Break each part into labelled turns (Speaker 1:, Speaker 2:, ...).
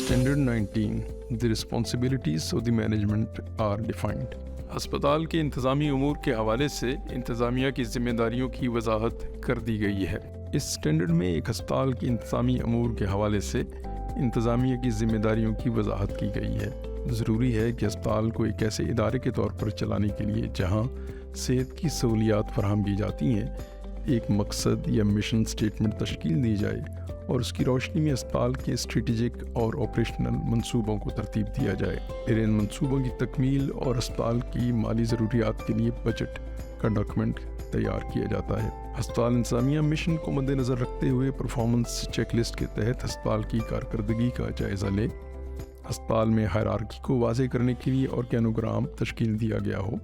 Speaker 1: Standard 19 The responsibilities of the management are defined. ہسپتال کے انتظامی امور کے حوالے سے انتظامیہ کی ذمہ داریوں کی وضاحت کر دی گئی ہے۔ اس اسٹینڈرڈ میں ایک ہسپتال کے انتظامی امور کے حوالے سے انتظامیہ کی ذمہ داریوں کی وضاحت کی گئی ہے۔ ضروری ہے کہ ہسپتال کو ایک ایسے ادارے کے طور پر چلانے کے لیے جہاں صحت کی سہولیات فراہم کی جاتی ہیں، ایک مقصد یا مشن سٹیٹمنٹ تشکیل دی جائے اور اس کی روشنی میں ہسپتال کے اسٹریٹجک اور آپریشنل منصوبوں کو ترتیب دیا جائے۔ پھر ان منصوبوں کی تکمیل اور ہسپتال کی مالی ضروریات کے لیے بجٹ کا ڈاکومنٹ تیار کیا جاتا ہے۔ ہسپتال انتظامیہ مشن کو مد نظر رکھتے ہوئے پرفارمنس چیک لسٹ کے تحت ہسپتال کی کارکردگی کا جائزہ لے، ہسپتال میں ہائرارکی کو واضح کرنے کے لیے آرگینوگرام تشکیل دیا گیا ہو،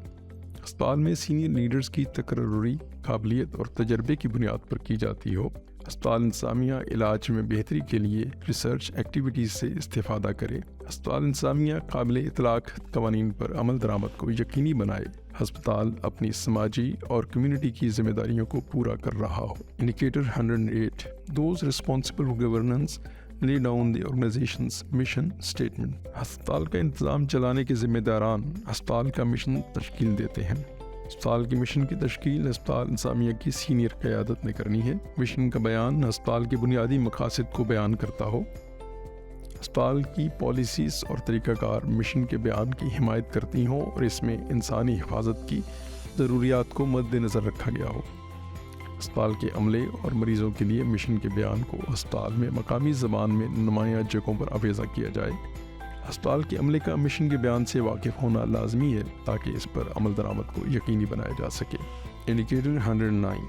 Speaker 1: ہسپتال میں سینئر لیڈرز کی تقرری قابلیت اور تجربے کی بنیاد پر کی جاتی ہو، ہسپتال انتظامیہ علاج میں بہتری کے لیے ریسرچ ایکٹیویٹیز سے استفادہ کرے، ہسپتال انتظامیہ قابل اطلاق قوانین پر عمل درآمد کو یقینی بنائے، ہسپتال اپنی سماجی اور کمیونٹی کی ذمہ داریوں کو پورا کر رہا ہو۔ Indicator 108 Those responsible for governance lay down the organization's mission statement. ہسپتال کا انتظام چلانے کے ذمہ داران ہسپتال کا مشن تشکیل دیتے ہیں۔ ہسپتال کی مشن کی تشکیل ہسپتال انتظامیہ کی سینئر قیادت نے کرنی ہے۔ مشن کا بیان ہسپتال کے بنیادی مقاصد کو بیان کرتا ہو۔ ہسپتال کی پالیسیز اور طریقہ کار مشن کے بیان کی حمایت کرتی ہوں اور اس میں انسانی حفاظت کی ضروریات کو مد نظر رکھا گیا ہو۔ ہسپتال کے عملے اور مریضوں کے لیے مشن کے بیان کو ہسپتال میں مقامی زبان میں نمایاں جگہوں پر آویزہ کیا جائے۔ ہسپتال کے عملے کا مشن کے بیان سے واقف ہونا لازمی ہے تاکہ اس پر عمل درآمد کو یقینی بنایا جا سکے۔ Indicator 109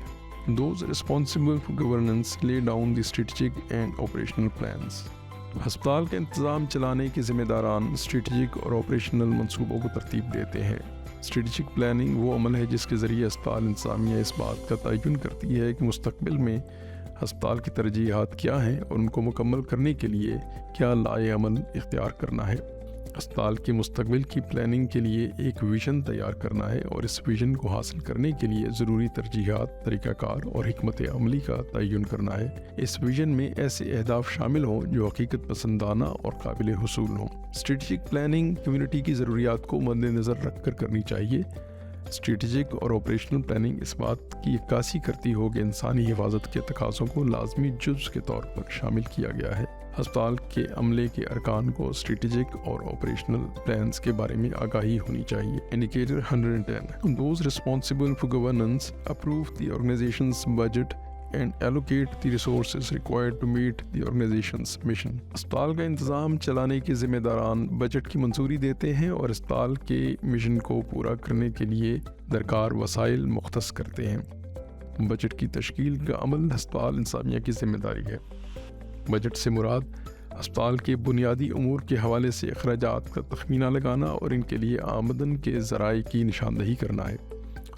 Speaker 1: Those responsible for governance lay down the strategic and operational plans. ہسپتال کا انتظام چلانے کے ذمہ داران اسٹریٹجک اور آپریشنل منصوبوں کو ترتیب دیتے ہیں۔ اسٹریٹجک پلاننگ وہ عمل ہے جس کے ذریعے ہسپتال انتظامیہ اس بات کا تعین کرتی ہے کہ مستقبل میں ہسپتال کی ترجیحات کیا ہیں اور ان کو مکمل کرنے کے لیے کیا لائحہ عمل اختیار کرنا ہے۔ ہسپتال کے مستقبل کی پلاننگ کے لیے ایک ویژن تیار کرنا ہے اور اس ویژن کو حاصل کرنے کے لیے ضروری ترجیحات، طریقہ کار اور حکمت عملی کا تعین کرنا ہے۔ اس ویژن میں ایسے اہداف شامل ہوں جو حقیقت پسندانہ اور قابل حصول ہوں۔ اسٹریٹجک پلاننگ کمیونٹی کی ضروریات کو مد نظر رکھ کر کرنی چاہیے۔ اسٹریٹجک اور آپریشنل پلاننگ اس بات کی عکاسی کرتی ہو کہ انسانی حفاظت کے تقاضوں کو لازمی جز کے طور پر شامل کیا گیا ہے۔ ہسپتال کے عملے کے ارکان کو اسٹریٹجک اور آپریشنل پلانز کے بارے میں آگاہی ہونی چاہیے۔ Indicator 110 Those responsible for governance approve the organization's budget and allocate the resources required to meet the organization's mission. ہسپتال کا انتظام چلانے کے ذمہ داران بجٹ کی منظوری دیتے ہیں اور ہسپتال کے مشن کو پورا کرنے کے لیے درکار وسائل مختص کرتے ہیں۔ بجٹ کی تشکیل کا عمل ہسپتال انتظامیہ کی ذمہ داری ہے۔ بجٹ سے مراد ہسپتال کے بنیادی امور کے حوالے سے اخراجات کا تخمینہ لگانا اور ان کے لیے آمدن کے ذرائع کی نشاندہی کرنا ہے۔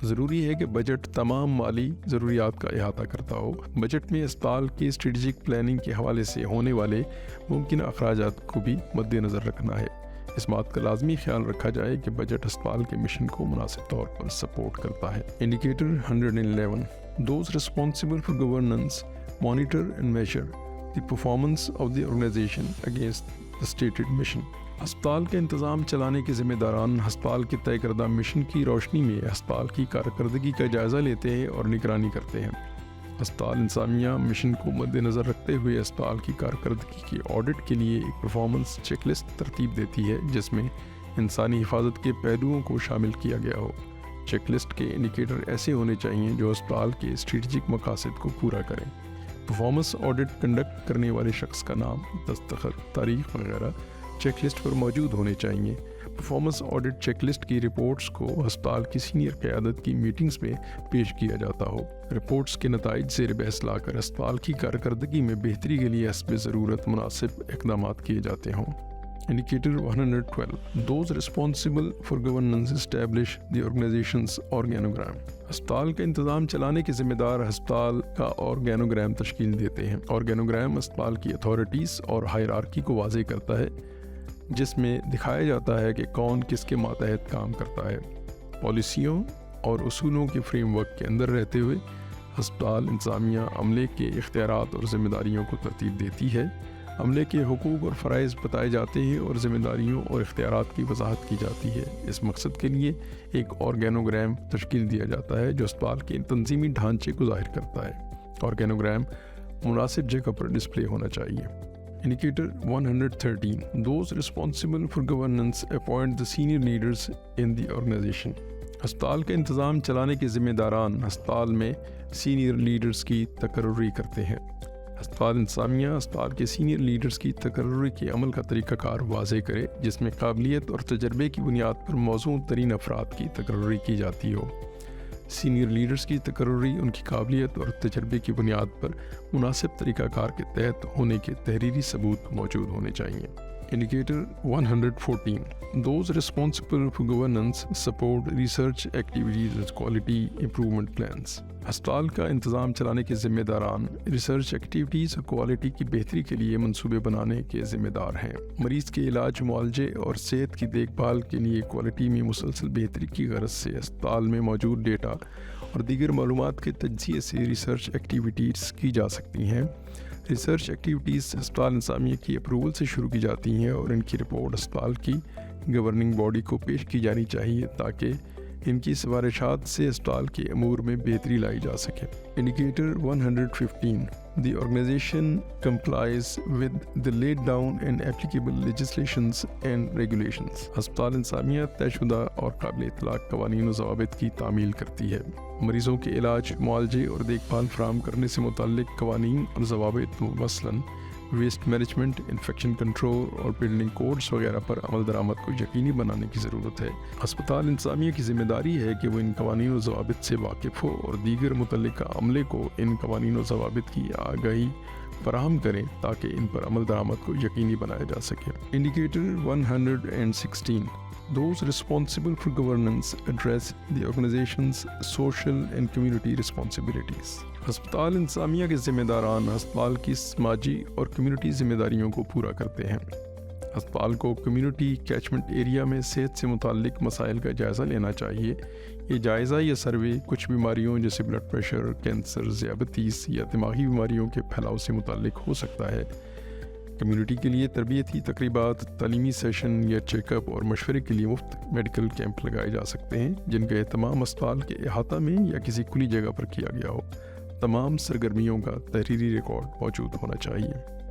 Speaker 1: ضروری ہے کہ بجٹ تمام مالی ضروریات کا احاطہ کرتا ہو۔ بجٹ میں ہسپتال کی اسٹریٹجک پلاننگ کے حوالے سے ہونے والے ممکنہ اخراجات کو بھی مد نظر رکھنا ہے۔ اس بات کا لازمی خیال رکھا جائے کہ بجٹ ہسپتال کے مشن کو مناسب طور پر سپورٹ کرتا ہے۔ Indicator 111 Those responsible for governance monitor and measure the performance of the organization against the stated mission. ہسپتال کا انتظام چلانے کے ذمہ داران ہسپتال کے طے کردہ مشن کی روشنی میں ہسپتال کی کارکردگی کا جائزہ لیتے ہیں اور نگرانی کرتے ہیں۔ ہسپتال انتظامیہ مشن کو مد نظر رکھتے ہوئے ہسپتال کی کارکردگی کی آڈٹ کے لیے ایک پرفارمنس چیک لسٹ ترتیب دیتی ہے جس میں انسانی حفاظت کے پہلوؤں کو شامل کیا گیا ہو۔ چیک لسٹ کے انڈیکیٹر ایسے ہونے چاہئیں جو ہسپتال کے اسٹریٹجک مقاصد کو پورا کریں۔ پرفارمنس آڈٹ کنڈکٹ کرنے والے شخص کا نام، دستخط، تاریخ وغیرہ چیک لسٹ پر موجود ہونے چاہیے۔ پرفارمنس آڈٹ چیک لسٹ کی رپورٹس کو ہسپتال کی سینئر قیادت کی میٹنگز میں پیش کیا جاتا ہو۔ رپورٹس کے نتائج زیر بحث لا کر ہسپتال کی کارکردگی میں بہتری کے لیے حسب ضرورت مناسب اقدامات کیے جاتے ہوں۔ Indicator 112 Those responsible for governance establish the organization's organogram. ہسپتال کا انتظام چلانے کے ذمہ دار ہسپتال کا آرگینوگرام تشکیل دیتے ہیں۔ آرگینوگرام ہسپتال کی اتھارٹیز اور ہائرارکی کو واضح کرتا ہے جس میں دکھایا جاتا ہے کہ کون کس کے ماتحت کام کرتا ہے۔ پالیسیوں اور اصولوں کے فریم ورک کے اندر رہتے ہوئے ہسپتال انتظامیہ عملے کے اختیارات اور ذمہ داریوں کو ترتیب دیتی ہے۔ عملے کے حقوق اور فرائض بتائے جاتے ہیں اور ذمہ داریوں اور اختیارات کی وضاحت کی جاتی ہے۔ اس مقصد کے لیے ایک آرگینوگرام تشکیل دیا جاتا ہے جو اسپتال کے تنظیمی ڈھانچے کو ظاہر کرتا ہے۔ آرگینوگرام مناسب جگہ پر ڈسپلے ہونا چاہیے۔ Indicator 113 Those responsible for governance appoint the senior leaders in the organization۔ ہسپتال کا انتظام چلانے کے ذمہ داران ہسپتال میں سینئر لیڈرز کی تقرری کرتے ہیں۔ ہسپتال انتظامیہ ہسپتال کے سینئر لیڈرز کی تقرری کے عمل کا طریقہ کار واضح کرے جس میں قابلیت اور تجربے کی بنیاد پر موزوں ترین افراد کی تقرری کی جاتی ہو۔ سینئر لیڈرز کی تقرری ان کی قابلیت اور تجربے کی بنیاد پر مناسب طریقہ کار کے تحت ہونے کے تحریری ثبوت موجود ہونے چاہیے۔ Indicator 114 Those responsible for governance support research activities and quality improvement plans۔ ہسپتال کا انتظام چلانے کے ذمہ داران ریسرچ ایکٹیویٹیز اور کوالٹی کی بہتری کے لیے منصوبے بنانے کے ذمہ دار ہیں۔ مریض کے علاج، معالجے اور صحت کی دیکھ بھال کے لیے کوالٹی میں مسلسل بہتری کی غرض سے ہسپتال میں موجود ڈیٹا اور دیگر معلومات کے تجزیے سے ریسرچ ایکٹیویٹیز کی جا سکتی ہیں۔ ریسرچ ایکٹیویٹیز ہسپتال انتظامیہ کی اپروول سے شروع کی جاتی ہیں اور ان کی رپورٹ ہسپتال کی گورننگ باڈی کو پیش کی جانی چاہیے تاکہ ان کی سفارشات سے اسپتال کے امور میں بہتری لائی جا سکے۔ Indicator 115 The organization complies with the laid down and applicable legislations and regulations۔ ہسپتال انتظامیہ طے شدہ اور قابل اطلاق قوانین و ضوابط کی تعمیل کرتی ہے۔ مریضوں کے علاج، معالجے اور دیکھ بھال فراہم کرنے سے متعلق قوانین اور ضوابط مثلاً ویسٹ مینجمنٹ، انفیکشن کنٹرول اور بلڈنگ کوڈز وغیرہ پر عمل درآمد کو یقینی بنانے کی ضرورت ہے۔ ہسپتال انتظامیہ کی ذمہ داری ہے کہ وہ ان قوانین و ضوابط سے واقف ہو اور دیگر متعلقہ عملے کو ان قوانین و ضوابط کی آگاہی فراہم کریں تاکہ ان پر عمل درآمد کو یقینی بنایا جا سکے۔ Indicator 116 Those responsible for governance address the organization's social and community responsibilities۔ ہسپتال انتظامیہ کے ذمہ داران ہسپتال کی سماجی اور کمیونٹی ذمہ داریوں کو پورا کرتے ہیں۔ ہسپتال کو کمیونٹی کیچمنٹ ایریا میں صحت سے متعلق مسائل کا جائزہ لینا چاہیے۔ یہ جائزہ یا سروے کچھ بیماریوں جیسے بلڈ پریشر، کینسر، ذیابیطس یا دماغی بیماریوں کے پھیلاؤ سے متعلق ہو سکتا ہے۔ کمیونٹی کے لیے تربیتی تقریبات، تعلیمی سیشن یا چیک اپ اور مشورے کے لیے مفت میڈیکل کیمپ لگائے جا سکتے ہیں جن کا اہتمام اسپتال کے احاطہ میں یا کسی کھلی جگہ پر کیا گیا ہو۔ تمام سرگرمیوں کا تحریری ریکارڈ موجود ہونا چاہیے۔